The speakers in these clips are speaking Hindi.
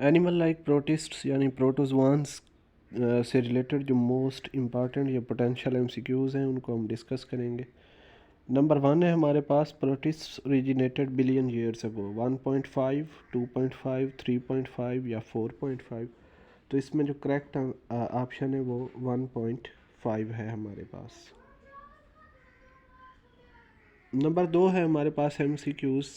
एनिमल लाइक प्रोटिस्ट्स यानी प्रोटोजोआंस से रिलेटेड जो मोस्ट इम्पॉर्टेंट या पोटेंशियल एमसीक्यूज़ हैं उनको हम डिस्कस करेंगे। नंबर 1 है हमारे पास, protists originated billion years ago. 1.5, 2.5, 3.5 या 4.5। तो इसमें जो करेक्ट ऑप्शन है वो 1.5 है हमारे पास। नंबर 2 है हमारे पास MCQs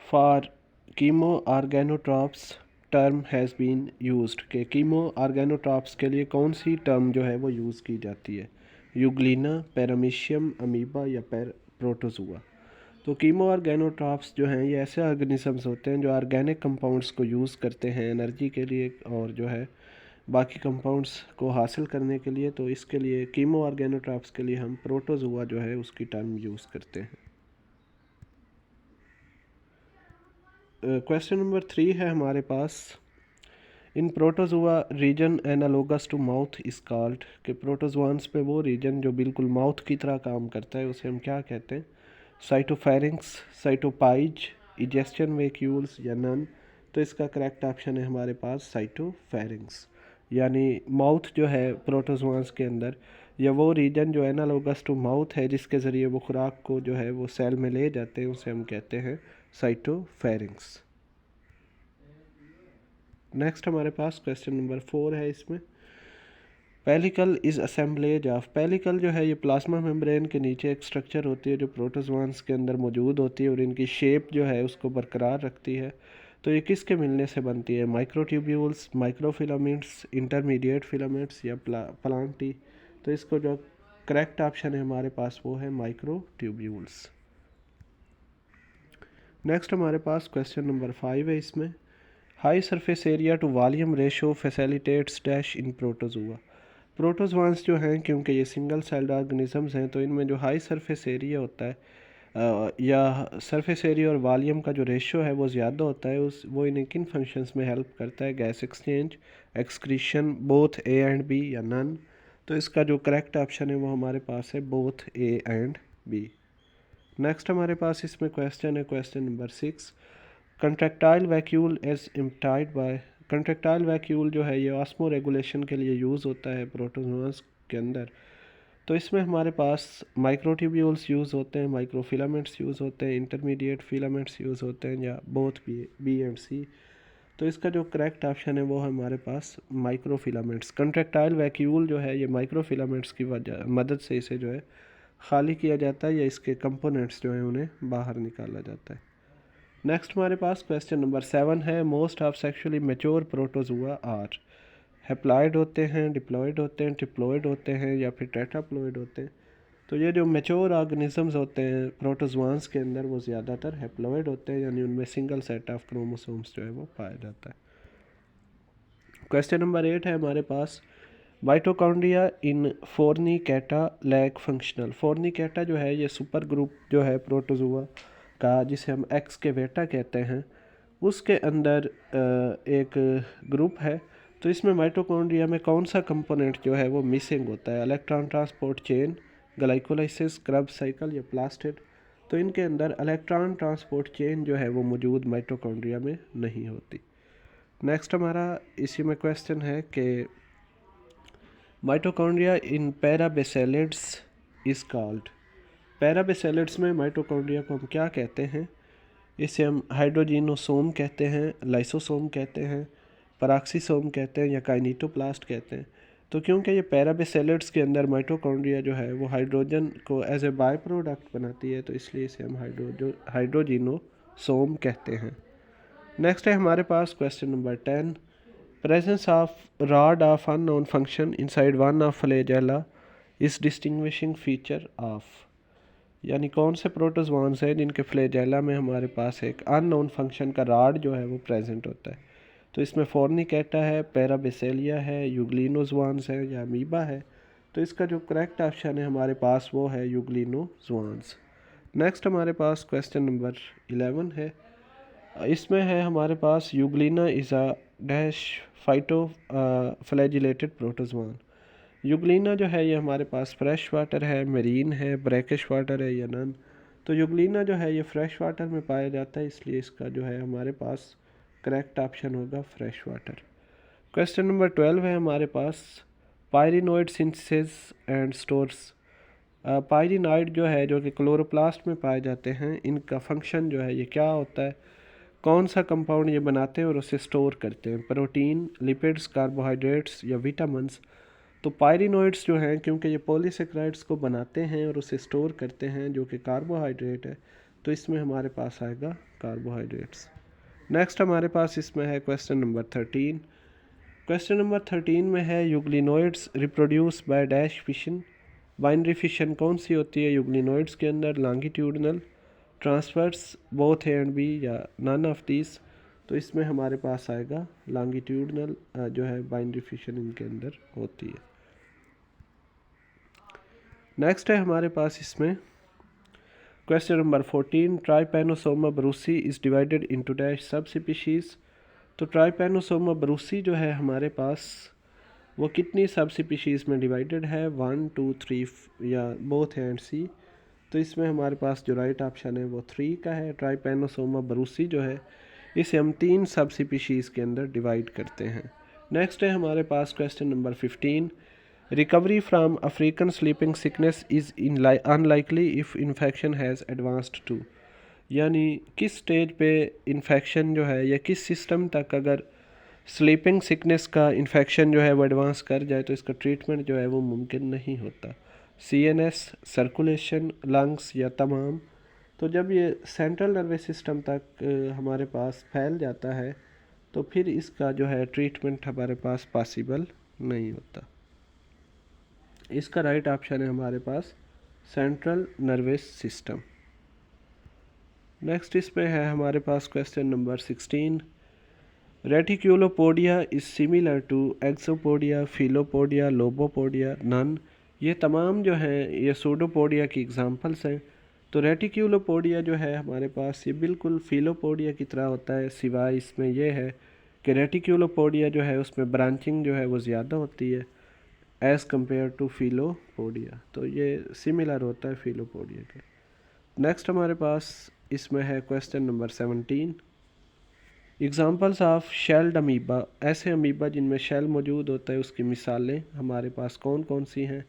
for chemo organotrophs term has been used के कीमो ऑर्गेनोट्रॉप्स के लिए कौन सी टर्म जो है वो यूज़ की जाती है? यूग्लिना, पैरामीशियम, अमीबा या प्रोटोजुआ। तो कीमो ऑर्गेनोट्रॉप्स जो हैं ये ऐसे ऑर्गेनिजम्स होते हैं जो ऑर्गेनिक कंपाउंड्स को यूज़ करते हैं एनर्जी के लिए और जो है बाकी कंपाउंड्स को हासिल करने के लिए। तो इसके लिए कीमो ऑर्गेनोट्रॉप्स के लिए हम प्रोटोजुआ जो है उसकी टर्म यूज़ करते हैं। क्वेश्चन नंबर 3 है हमारे पास, in protozoa region analogous to mouth is called के प्रोटोजुआंस में वो रीजन जो बिल्कुल माउथ की तरह काम करता है उसे हम क्या कहते हैं? साइटोफेरिंक्स, साइटोपाइज, इजेस्चन वेक्यूल्स या नन। तो इसका करेक्ट ऑप्शन है हमारे पास साइटोफेरिंक्स, यानी माउथ जो है प्रोटोजुआंस के अंदर या वो रीजन जो एनालोगस टू माउथ है जिसके ज़रिए वो खुराक को जो है वो सेल में ले जाते हैं उसे हम कहते हैं साइटोफेरिंक्स। नेक्स्ट हमारे पास क्वेश्चन नंबर 4 है। इसमें pellicle is assemblage of, pellicle जो है ये प्लाज्मा मेम्ब्रेन के नीचे एक स्ट्रक्चर होती है जो प्रोटोजोआंस के अंदर मौजूद होती है और इनकी शेप जो है उसको बरकरार रखती है। तो ये किसके मिलने से बनती है? माइक्रोट्यूब्यूल्स, माइक्रोफिलामेंट्स, इंटरमीडिएट फिलामेंट्स या प्लांटी। तो इसको जो करेक्ट ऑप्शन है हमारे पास वो है माइक्रोट्यूब्यूल्स। नेक्स्ट हमारे पास क्वेश्चन नंबर 5 है। इसमें high surface area to volume ratio facilitates dash in protozoa. Protozoans जो हैं क्योंकि ये सिंगल सेल्ड ऑर्गेनिजम्स हैं तो इनमें जो हाई सरफेस एरिया होता है या सरफेस एरिया और वॉल्यूम का जो रेशो है वो ज़्यादा होता है, उस वो इन्हें किन फंक्शंस में हेल्प करता है? Gas exchange, excretion, both A and B या नन। तो इसका जो करेक्ट ऑप्शन है वो हमारे पास है both A and B. Next हमारे पास इसमें क्वेश्चन है question number 6, contractile vacuole as implied by. Contractile vacuole जो है ये ऑस्मो रेगुलेशन के लिए यूज़ होता है प्रोटोजोआंस के अंदर। तो इसमें हमारे पास माइक्रोट्यूब्यूल्स यूज़ होते हैं, माइक्रोफिलामेंट्स यूज़ होते हैं, इंटरमीडिएट फिलामेंट्स यूज़ होते हैं या बोथ बी एंड सी। तो इसका जो करेक्ट ऑप्शन है वो है हमारे पास माइक्रोफिलामेंट्स। कंट्रैक्टाइल वैक्यूल जो है ये माइक्रोफिलामेंट्स की वजह मदद से इसे जो है खाली किया जाता है या इसके कंपोनेंट्स जो हैं उन्हें बाहर निकाला जाता है। नेक्स्ट हमारे पास क्वेश्चन नंबर 7 है, most of sexually mature protozoa are. Haploid होते हैं, डिप्लॉइड होते हैं, ट्रिप्लॉइड होते हैं या फिर टेट्राप्लॉइड होते हैं। तो ये जो मेच्योर ऑर्गेनिजम्स होते हैं प्रोटोजुआंस के अंदर वो ज़्यादातर हैप्लॉइड होते हैं, यानी उनमें सिंगल सेट ऑफ क्रोमोसोम्स जो है वो पाया जाता है। क्वेश्चन नंबर 8 है हमारे पास, माइटोकॉन्ड्रिया इन फोर्निकैटा लैक फंक्शनल। फोर्निकैटा जो है ये सुपर ग्रुप जो है प्रोटोजुआ का जिसे हम एक्सकेवेटा कहते हैं उसके अंदर एक ग्रुप है। तो इसमें माइटोकॉन्ड्रिया में कौन सा कंपोनेंट जो है वो मिसिंग होता है? Electron transport chain, glycolysis, Krebs cycle या प्लास्टिड। तो इनके अंदर इलेक्ट्रॉन ट्रांसपोर्ट चेन जो है वो मौजूद माइटोकॉन्ड्रिया में नहीं होती। नेक्स्ट हमारा इसी में क्वेश्चन है कि माइटोकॉन्ड्रिया इन पैराबेसेलिड्स इज कॉल्ड। पैराबेसेलिड्स में माइटोकॉन्ड्रिया को हम क्या कहते हैं? इसे हम हाइड्रोजिनोसोम कहते हैं, लाइसोसोम कहते हैं, पराक्सीसोम कहते हैं या काइनेटोप्लास्ट कहते हैं। तो क्योंकि ये पैराबेसेलिड्स के अंदर माइटोकॉन्ड्रिया जो है वो हाइड्रोजन को एज ए बाय प्रोडक्ट बनाती है तो इसलिए इसे हम हाइड्रोजिनोसोम कहते हैं। नेक्स्ट है हमारे पास question number 10, presence of rod of unknown function inside one of flagella is distinguishing feature of. यानी कौन से प्रोटोजोआंस हैं जिनके फ्लैजेला में हमारे पास एक अननोन फंक्शन का रॉड जो है वो प्रेजेंट होता है? तो इसमें फोर्निकैटा है, पैराबेसेलिया है, यूग्लिनोजोआंस है या अमीबा है। तो इसका जो करेक्ट ऑप्शन है हमारे पास वो है यूग्लिनोजोआंस। नेक्स्ट हमारे पास क्वेश्चन नंबर 11 है। इसमें है हमारे पास Euglena is a dash phyto flagellated protozoan. Euglena जो है ये हमारे पास फ्रेश वाटर है, मरीन है, ब्रैकिश वाटर है या नन। तो यूग्लिना जो है ये फ्रेश वाटर में पाया जाता है इसलिए इसका जो है हमारे पास करेक्ट ऑप्शन होगा फ्रेश वाटर। क्वेश्चन नंबर 12 है हमारे पास, पायरिनोइड सिंथेसिस एंड स्टोर्स। पायरिनोइड जो है जो कि क्लोरोप्लास्ट में पाए जाते हैं, इनका फंक्शन जो है ये क्या होता है, कौन सा कंपाउंड ये बनाते हैं और उसे स्टोर करते हैं, प्रोटीन, लिपिड्स, कार्बोहाइड्रेट्स या विटामिन्स। तो पायरिनोइड्स जो हैं, क्योंकि ये पॉलीसेकेराइड्स को बनाते हैं और उसे स्टोर करते हैं जो कि कार्बोहाइड्रेट है, तो इसमें हमारे पास आएगा कार्बोहाइड्रेट्स। नेक्स्ट हमारे पास इसमें है क्वेश्चन नंबर 13। क्वेश्चन नंबर 13 में है, euglenoids reproduce by dash fission. Binary fission कौन सी होती है यूग्लिनोइड्स के अंदर, longitudinal, transverse, both A and B या नन ऑफ दिस। तो इसमें हमारे पास आएगा लॉन्गिट्यूडनल जो है बाइनरी फिशन इनके अंदर होती है। नेक्स्ट है हमारे पास इसमें question number 14, Trypanosoma brucei is divided into dash sub species. तो ट्राइपैनोसोमा ब्रूसी जो है हमारे पास वो कितनी सब स्पीशीज़ में डिवाइडेड है, 1 2 3 या बोथ एंड सी। तो इसमें हमारे पास जो राइट ऑप्शन है वो 3 का है। ट्राइपैनोसोमा ब्रूसी जो है इसे हम 3 सब स्पीशीज़ के अंदर डिवाइड करते हैं। नेक्स्ट है हमारे पास question number 15, recovery from African sleeping sickness is unlikely if infection has advanced to. यानी किस स्टेज पे इन्फेक्शन जो है या किस सिस्टम तक अगर स्लीपिंग सिकनेस का इन्फेक्शन जो है वो एडवांस कर जाए तो इसका ट्रीटमेंट जो है वो मुमकिन नहीं होता। CNS, सर्कुलेशन, लंग्स या तमाम। तो जब ये सेंट्रल नर्वस सिस्टम तक हमारे पास फैल जाता है तो फिर इसका जो है ट्रीटमेंट हमारे पास पॉसिबल नहीं होता। इसका राइट ऑप्शन है हमारे पास सेंट्रल नर्वस सिस्टम। नेक्स्ट इसमें है हमारे पास question number 16, reticulopodia is similar to axopodia, filopodia, lobopodia, none. ये तमाम जो हैं ये सूडोपोडिया की एग्जांपल्स हैं। तो रेटिक्यूलोपोडिया जो है हमारे पास ये बिल्कुल फिलोपोडिया की तरह होता है, सिवाय इसमें यह है कि रेटिक्यूलोपोडिया जो है उसमें ब्रांचिंग जो है वो ज़्यादा होती है एज़ कम्पेयर टू फिलोपोडिया। तो ये सिमिलर होता है फिलोपोडिया के। नेक्स्ट हमारे पास इसमें है question number 17, examples of shelled amoeba. ऐसे अमीबा जिनमें शेल मौजूद होता है उसकी मिसालें हमारे पास कौन कौन सी हैं,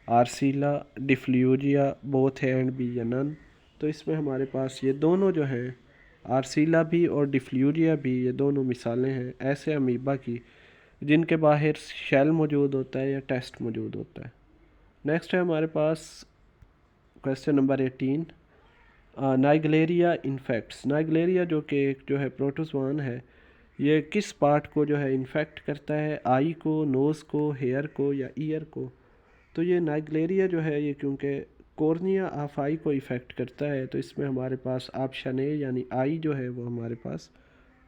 आर्सीला, डिफ्लूजिया, बोथ ए एंड बी या नन। तो इसमें हमारे पास ये दोनों जो हैं, आर्सीला भी और डिफ्लूजिया भी, ये दोनों मिसालें हैं ऐसे अमीबा की जिनके बाहर शेल मौजूद होता है या टेस्ट मौजूद होता है। नेक्स्ट है हमारे पास क्वेश्चन नंबर 18, नाइग्लेरिया इन्फेक्ट्स। नाइग्लेरिया जो कि एक जो है प्रोटोजोआन है, ये किस पार्ट को जो है इन्फेक्ट करता है, आई को, नोज़ को, हेयर को या ईयर को। तो ये नाइग्लेरिया जो है ये क्योंकि कॉर्निया ऑफ आई को इफ़ेक्ट करता है, तो इसमें हमारे पास ऑप्शन ए यानी आई जो है वो हमारे पास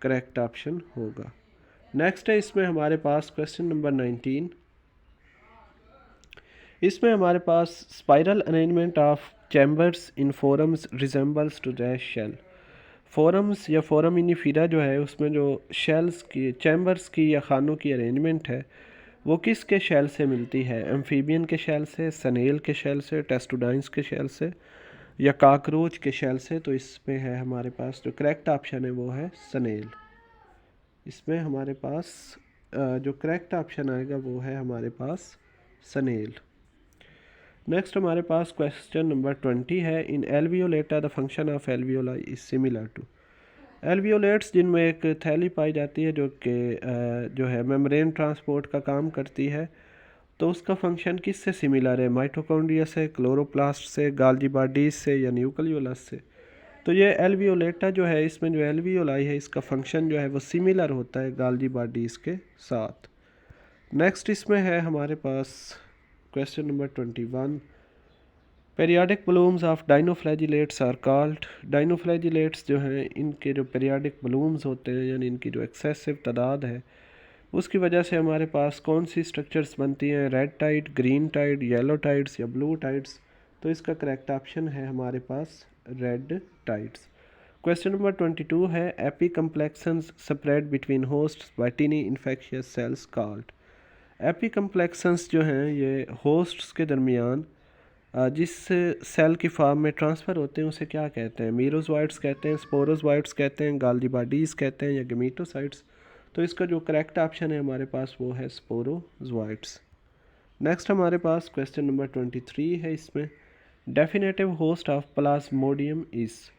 करेक्ट ऑप्शन होगा। नेक्स्ट है इसमें हमारे पास क्वेश्चन नंबर 19, इसमें हमारे पास spiral arrangement of chambers in forams resembles to dash shell. Forams या फोरामिनिफेरा जो है उसमें जो शेल्स की, चैम्बर्स की या खानों की अरेंजमेंट है वो किसके शेल से मिलती है, एम्फीबियन के शेल से, सनेल के शेल से, टेस्टोडाइंस के शेल से या काकरोच के शेल से। तो इसमें है हमारे पास जो करेक्ट ऑप्शन है वो है सनेल। इसमें हमारे पास जो करेक्ट ऑप्शन आएगा वो है हमारे पास सनेल। नेक्स्ट हमारे पास क्वेश्चन नंबर 20 है, in alveolata the function of alveoli is similar to. Alveolates जिनमें एक थैली पाई जाती है जो कि जो है मेम्ब्रेन ट्रांसपोर्ट का काम करती है, तो उसका फंक्शन किससे सिमिलर है, माइटोकॉन्ड्रिया से, क्लोरोप्लास्ट से, गाल्जी बॉडीज से या न्यूक्लियोलस से। तो ये एल्वियोलेटा जो है इसमें जो एल्वियोलाई है इसका फंक्शन जो है वो सिमिलर होता है गाल्जी बॉडीज़ के साथ। नेक्स्ट इसमें है हमारे पास question number 21, periodic blooms of dinoflagellates are called. Dinoflagellates जो हैं इनके जो पेरियाडिक बलूम्स होते हैं यानी इनकी जो एक्सेसिव तादाद है उसकी वजह से हमारे पास कौन सी स्ट्रक्चर्स बनती हैं, red tide, green tide, yellow tides या ब्लू टाइड्स। तो इसका करेक्ट ऑप्शन है हमारे पास रेड टाइड्स। क्वेश्चन नंबर 22 है, apicomplexans spread between hosts by tiny infectious cells called. Apicomplexans जो हैं ये होस्ट्स के दरमियान जिस सेल की फॉर्म में ट्रांसफ़र होते हैं उसे क्या कहते हैं? मीरोज़ोइट्स कहते हैं, स्पोरोज़ोइट्स कहते हैं, गाल्गी बॉडीज़ कहते हैं या गेमेटोसाइट्स? तो इसका जो करेक्ट ऑप्शन है हमारे पास वो है स्पोरोज़ोइट्स। नेक्स्ट हमारे पास क्वेश्चन नंबर 23 है इसमें, definitive host of Plasmodium is.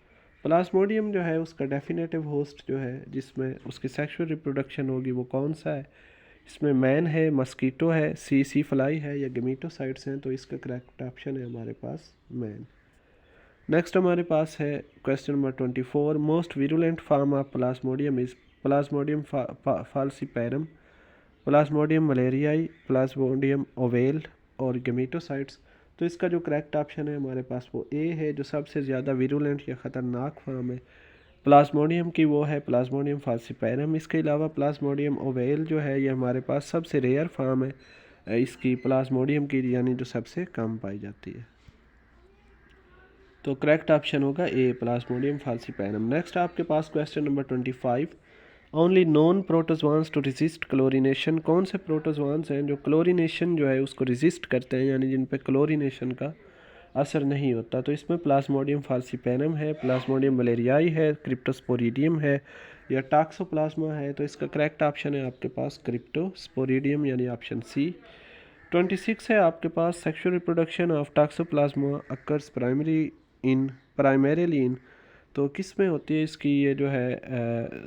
Plasmodium जो है उसका डेफिनेटिव होस्ट जो है जिसमें उसकी सेक्सुअल रिप्रोडक्शन होगी वो कौन सा है? इसमें मैन है, मस्कीटो है, सी फ्लाई है या गेमेटोसाइट्स हैं? तो इसका करेक्ट ऑप्शन है हमारे पास मैन। नेक्स्ट हमारे पास है question number 24, most virulent form of Plasmodium is Plasmodium falciparum, Plasmodium malariae, Plasmodium ovale और गेमेटोसाइट्स। तो इसका जो करेक्ट ऑप्शन है हमारे पास वो ए है, जो सबसे ज़्यादा विरुलेंट या ख़तरनाक फॉर्म है प्लाज्मोडियम की वो है प्लाज्मोडियम फाल्सीपैरम। इसके अलावा प्लाज्मोडियम ओवेल जो है ये हमारे पास सबसे रेयर फॉर्म है इसकी प्लाज्मोडियम की, यानी जो सबसे कम पाई जाती है। तो करेक्ट ऑप्शन होगा ए, प्लाज्मोडियम फाल्सीपैरम। नेक्स्ट आपके पास question number 25, only known protozoans to resist chlorination. कौन से प्रोटोजोआंस हैं जो क्लोरिनेशन जो है उसको रेजिस्ट करते हैं, यानी जिन पे क्लोरिनेशन का असर नहीं होता? तो इसमें प्लाज्मोडियम फाल्सीपैरम है, प्लाज्मोडियम मलेरियाई है, क्रिप्टोस्पोरिडियम है या टॉक्सोप्लाज्मा है? तो इसका करेक्ट ऑप्शन है आपके पास क्रिप्टोस्पोरिडियम, यानी ऑप्शन सी। 26 है आपके पास, sexual reproduction of toxoplasma occurs primarily in. तो किस में होती है इसकी ये जो है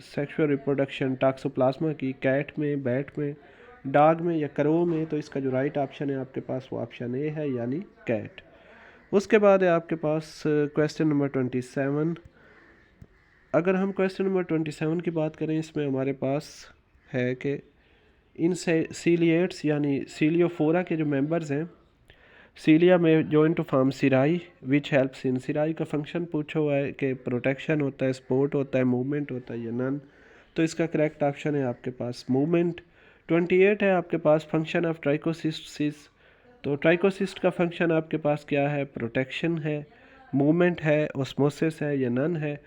सेक्सुअल रिप्रोडक्शन टॉक्सोप्लाज्मा की? कैट में, बैट में, डॉग में या करो में? तो इसका जो राइट ऑप्शन है आपके पास वो ऑप्शन ए है, यानी कैट। उसके बाद है आपके पास क्वेश्चन नंबर 27। अगर हम क्वेश्चन नंबर 27 की बात करें, इसमें हमारे पास है कि इन सीलिएट्स यानी सीलियोफोरा के जो मेंबर्स हैं, सीलिया में joint to form cirri which helps in. Cirri का फंक्शन पूछा हुआ है कि प्रोटेक्शन होता है, सपोर्ट होता है, मूवमेंट होता है या नन? तो इसका करेक्ट ऑप्शन है आपके पास मूवमेंट। 28 है आपके पास, फंक्शन ऑफ ट्राइकोसिस्टिस। तो ट्राइकोसिस्ट का फंक्शन आपके पास क्या है? प्रोटेक्शन है, मूवमेंट है, ऑस्मोसिस है या नन है?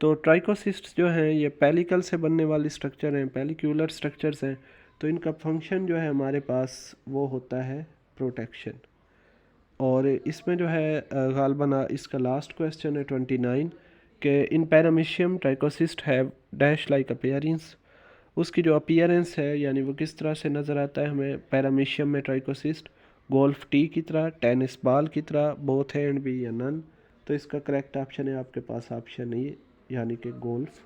तो ट्राइकोसिस्ट जो हैं ये पेलिकल से बनने वाली स्ट्रक्चर हैं, पेलिक्यूलर स्ट्रक्चर्स हैं। तो इनका फंक्शन जो है हमारे पास वो होता है प्रोटेक्शन। और इसमें जो है गालबन इसका लास्ट क्वेश्चन है 29 कि इन paramecium trichocyst have dash like appearance. उसकी जो अपीयरेंस है यानी वो किस तरह से नज़र आता है हमें पैरामीशियम में ट्राइकोसिस्ट? गोल्फ टी की तरह, टेनिस बॉल की तरह, बोथ हैंड भी या नन? तो इसका करेक्ट ऑप्शन है आपके पास ऑप्शन ए, यानी कि गोल्फ